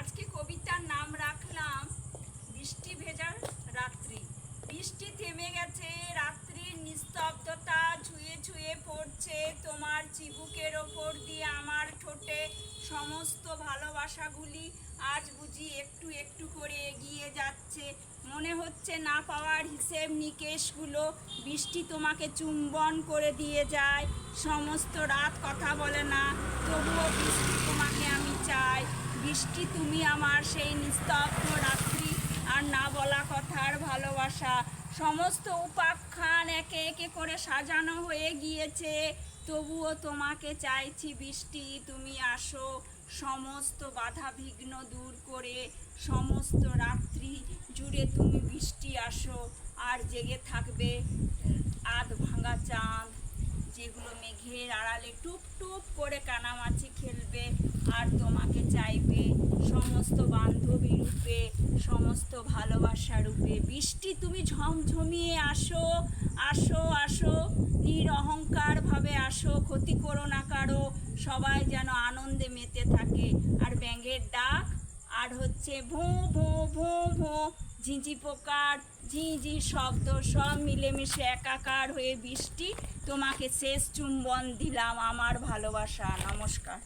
আজকে কবিতার নাম রাখলাম বৃষ্টি ভেজা রাত্রি। বৃষ্টি থেমে গেছে, রাত্রির নিস্তব্ধতা ছুঁয়ে ছুঁয়ে পড়ছে তোমার চিবুকের ওপর দিয়ে আমার ঠোঁটে। সমস্ত ভালোবাসাগুলি আজ বুঝি একটু একটু করে এগিয়ে যাচ্ছে। মনে হচ্ছে না পাওয়ার হিসেব নিকেশগুলো বৃষ্টি তোমাকে চুম্বন করে দিয়ে যায়। সমস্ত রাত কথা বলে না, তবুও বৃষ্টি তোমাকে আমি চাই। বৃষ্টি তুমি আমার সেই নিস্তব্ধ রাত্রি আর না বলা কথার ভালোবাসা। সমস্ত উপাখ্যান একে একে করে সাজানো হয়ে গিয়েছে, তবুও তোমাকে চাইছি বৃষ্টি, তুমি আসো। সমস্ত বাধা বিঘ্ন দূর করে সমস্ত রাত্রি জুড়ে তুমি বৃষ্টি আসো। আর জেগে থাকবে আধ ভাঙা চাঁদ, যেগুলো মেঘের আড়ালে টুপ টুপ করে কানামাছি খেলবে। আর তোমাকে চাইবে সমস্ত বান্ধবী রূপে, সমস্ত ভালোবাসা রূপে। বৃষ্টি তুমি ঝমঝমিয়ে আসো, আসো আসো, নিরহংকার ভাবে আসো। ক্ষতি করো না কারো, সবাই যেন আনন্দে মেতে থাকে। আর ব্যাঙের ডাক আর হচ্ছে ভোঁ ভোঁ ভোঁ ভোঁ, ঝিঁঝি পোকার ঝিঁঝি শব্দ সব মিলেমিশে একাকার হয়ে বৃষ্টি তোমাকে শেষ চুম্বন দিলাম আমার ভালোবাসা। নমস্কার।